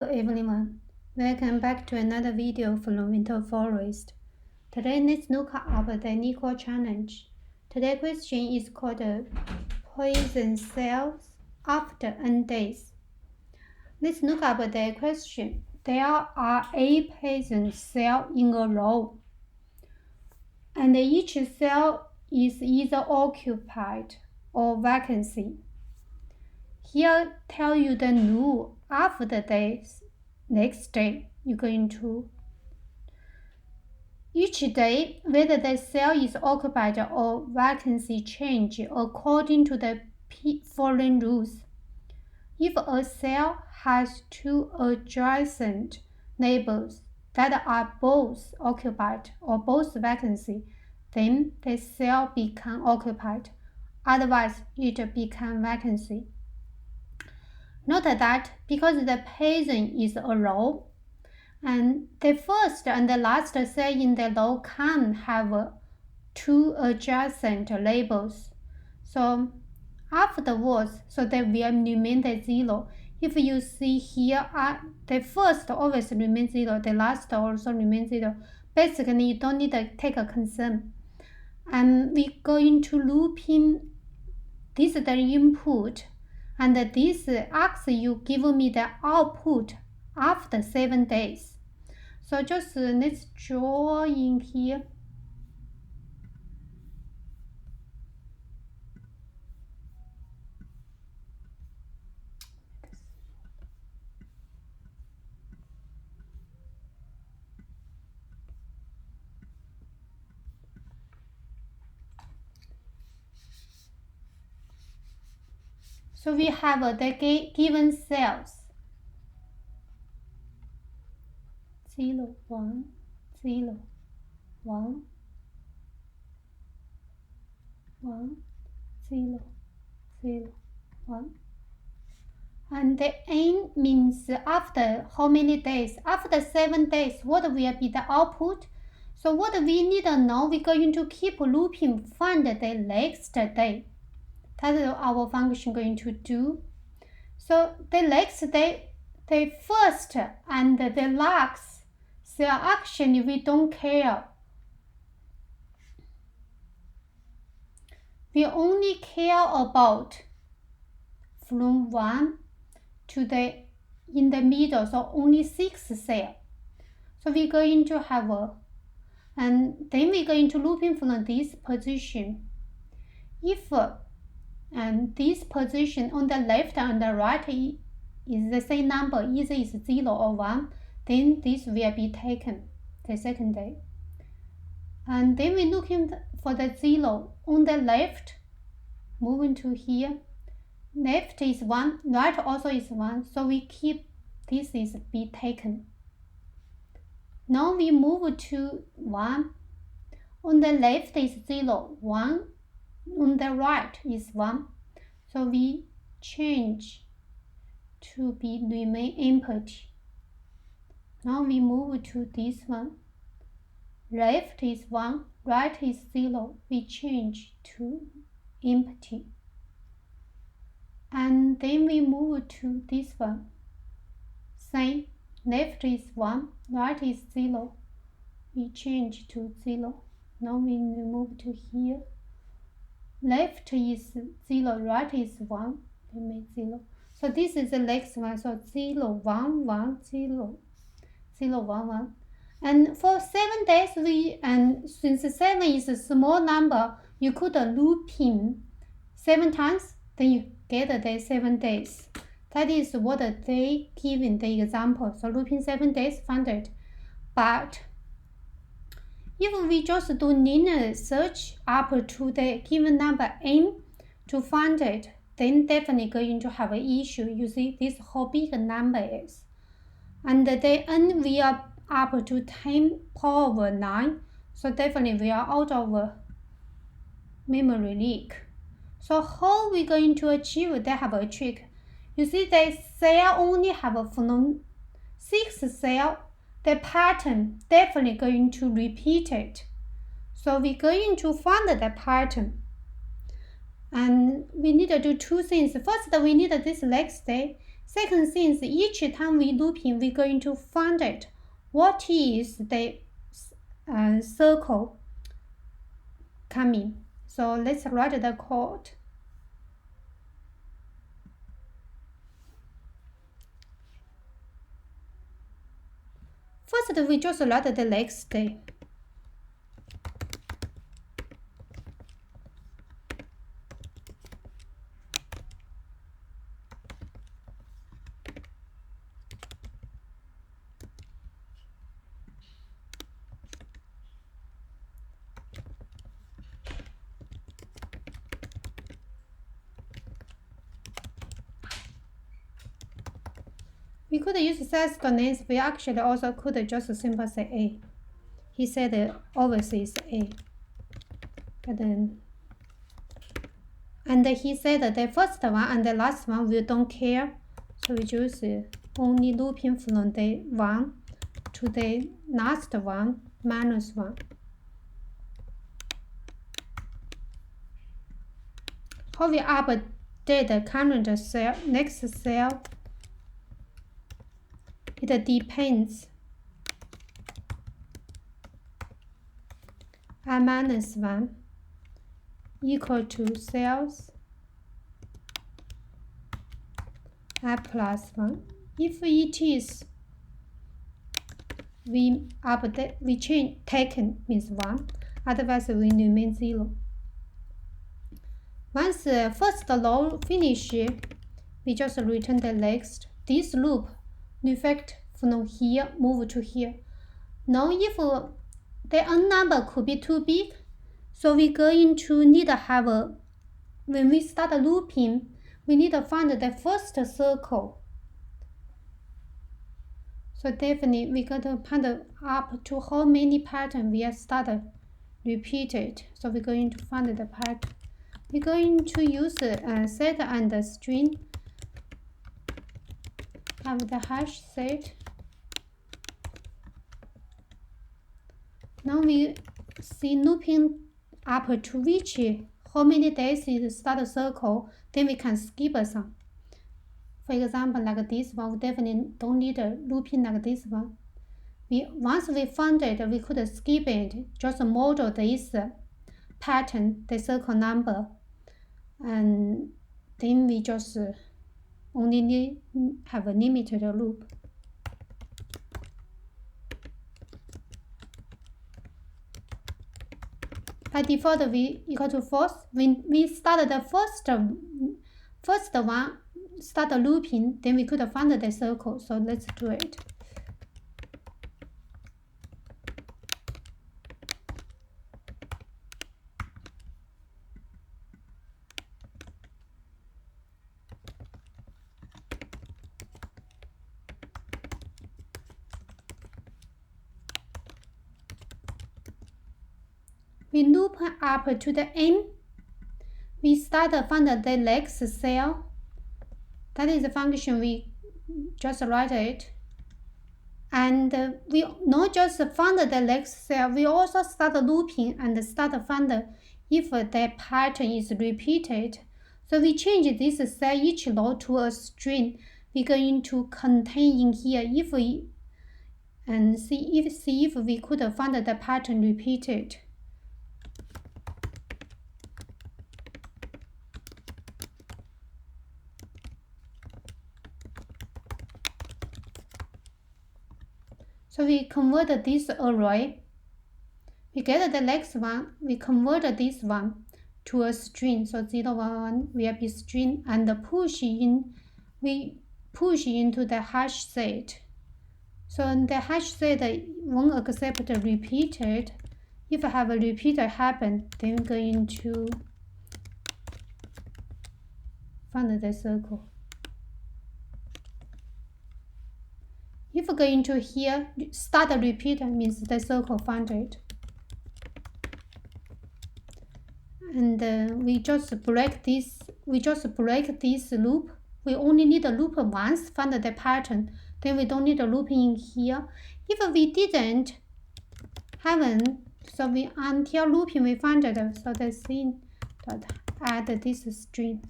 Hello everyone, welcome back to another video from Winter Forest. Today let's look up the Nickel challenge. Today's question is called poison cells after N days. Let's look up the question. There are 8 poison cells in a row, and each cell is either occupied or vacancy. Here tell you the rule after the days. Next day, you're going to each day whether the cell is occupied or vacancy change according to the following rules. If a cell has two adjacent neighbors that are both occupied or both vacancy, then the cell becomes occupied. Otherwise, it becomes vacancy. Note that because the poison is a row, and the first and the last cell in the row can have two adjacent labels. So afterwards, they will remain the 0. If you see here, the first always remains 0, the last also remains 0. Basically, you don't need to take a concern. And we're going to loop in this the input, and this asks you give me the output after 7 days. So just let's draw in here. So we have the given cells 0, 1, 0, 1, 1, 0, 0, 1. And the N means after how many days? After 7 days, what will be the output? So what we need to know, we're going to keep looping, find the next day. That's our function going to do. So the next day, the first and the last cell actually we don't care. We only care about from 1 to the in the middle, so only 6 cells. So we're going to have and then we're going to loop in from this position. If and this position on the left and the right is the same number, either is 0 or 1, then this will be taken the second day. And then we're looking for the 0 on the left, moving to here. Left is 1, right also is 1, so we keep this is be taken. Now we move to 1. On the left is 0, 1. On the right is 1. So we change to be remain empty. Now we move to this one. Left is 1, right is 0. We change to empty. And then we move to this one. Same. Left is 1, right is 0. We change to 0. Now we move to here. Left is 0, right is 1. We make 0. So this is the next one. So 0, 1, 1, 0, 0, 1, 1. And for 7 days, and since 7 is a small number, you could loop in 7 times, then you get the 7 days. That is what they give in the example. So looping 7 days, find it. But if we just do linear search up to the given number n to find it, then definitely going to have an issue. You see this how big a number is. And the n we are up to 10 power over 9. So definitely we are out of memory leak. So how we going to achieve? They have a trick. You see the cell only have from 6 cells. The pattern definitely going to repeat it. So we're going to find the pattern. And we need to do 2 things. First, we need this next day. Second thing is each time we looping, we're going to find it. What is the circle coming? So let's write the code. First, we just write the next day. We could use size names. We actually also could just simply say A. He said always is A. But then, and he said the first one and the last one we don't care. So we just only looping from the 1 to the last one minus 1. How we update the current cell, next cell, it depends. I minus 1 equal to cells I plus 1. If it is we update, we change taken means 1, otherwise we remain 0. Once the first row finish, we just return the next. This loop reflect from here move to here. Now if the n number could be too big, so we're going to need to have when we start looping, we need to find the first circle. So definitely we got to find up to how many pattern we are start repeated. So we're going to find the pattern. We're going to use set and string. Have the hash set. Now we see looping up to reach how many days is start circle, then we can skip some. For example, like this one, we definitely don't need a looping like this one. Once we found it, we could skip it, just model this pattern, the circle number, and then we just only have a limited loop. By default, we equal to false. When we start the first one, start looping, then we could find the circle. So let's do it. We loop up to the end. We start to find the next cell. That is the function we just write it. And we not just find the next cell, we also start looping and start to find if the pattern is repeated. So we change this cell each row to a string. We're going to contain in here if we and see if we could find the pattern repeated. So we convert this array. We get the next one. We convert this one to a string. So 0, 1, 1 will be string and push in. We push into the hash set. So the hash set won't accept repeated. If I have a repeater happen, then we're going to find the circle. If we're going to here, start a repeater means the circle found it. And we just break this loop. We only need a loop once, find the pattern. Then we don't need a looping in here. If we didn't haven't, so we until looping we find it. So the thing dot add this string.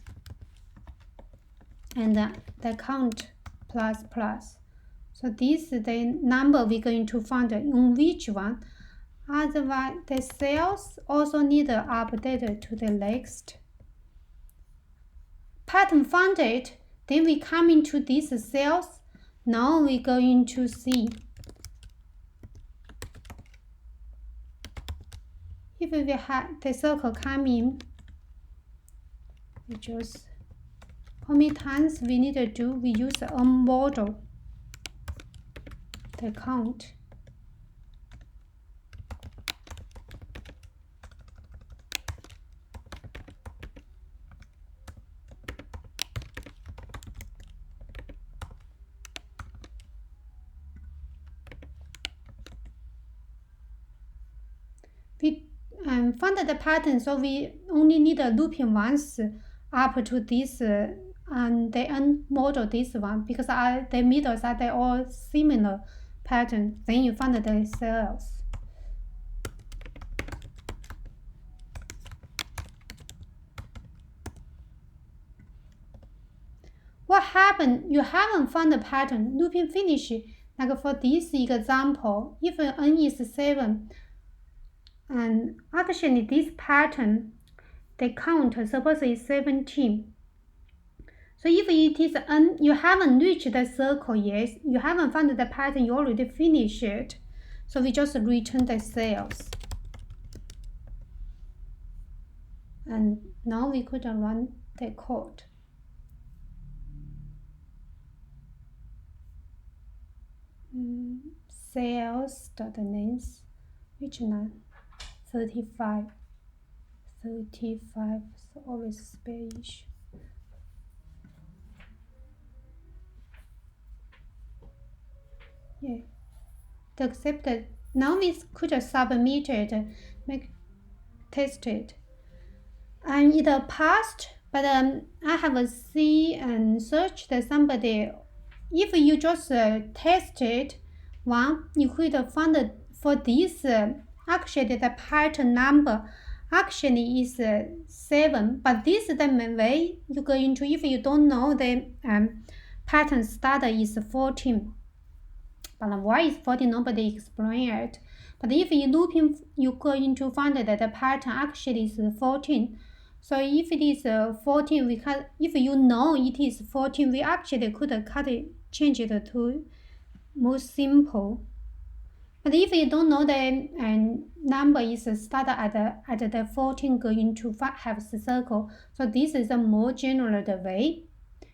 and the count plus plus. So this is the number we're going to find on which one. Otherwise, the cells also need to update to the next. Pattern found it, then we come into these cells. Now we're going to see if we have the circle come in, we just how many times we need to do, we use a model, the count. We found the pattern, so we only need a looping once up to this and then model this one, because the middles are they all similar pattern. Then you find the cells. What happened? You haven't found the pattern. Looping finish. Like for this example, if n is 7, and actually this pattern, the count suppose is 17. So if it is n, you haven't reached the circle yet, you haven't found the pattern, you already finished it. So we just return the cells. And now we could run the code. Cells.names, which one? 35, so always spell issue. Yeah, the accepted. Now we could submit it, test it, and it passed. But I have seen and searched somebody. If you just test it one, you could find for this actually the pattern number actually is 7, but this is the way you're going to, if you don't know the pattern starter is 14. But why is 14? Nobody explain it. But if you looping, you're going to find that the pattern actually is 14. So if it is 14, we can, if you know it is 14, we actually could cut it, change it to more simple. But if you don't know the number is started at the 14 going to have a circle, so this is a more general way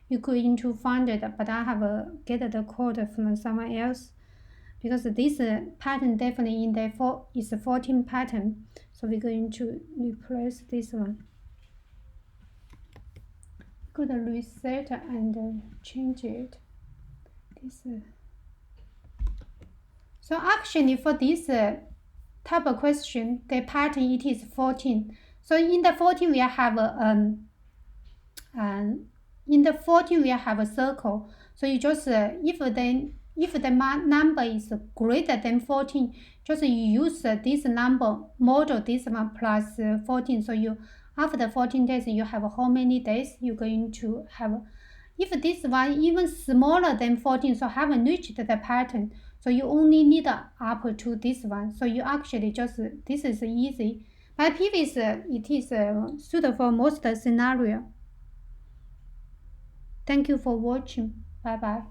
you're going to find it. But I have get the code from someone else, because this pattern definitely in the is a 14 pattern. So we're going to replace this one. Could reset and change it. This. So actually for this type of question, the pattern it is 14. So in the 14 we have in the 14 we have a circle. So you just if the number is greater than 14, just you use this number, model this one plus 14. So you after 14 days you have how many days you're going to have. If this one even smaller than 14, so haven't reached the pattern, so you only need up to this one. So you actually just, this is easy. But PV it is suitable for most scenario. Thank you for watching. Bye bye.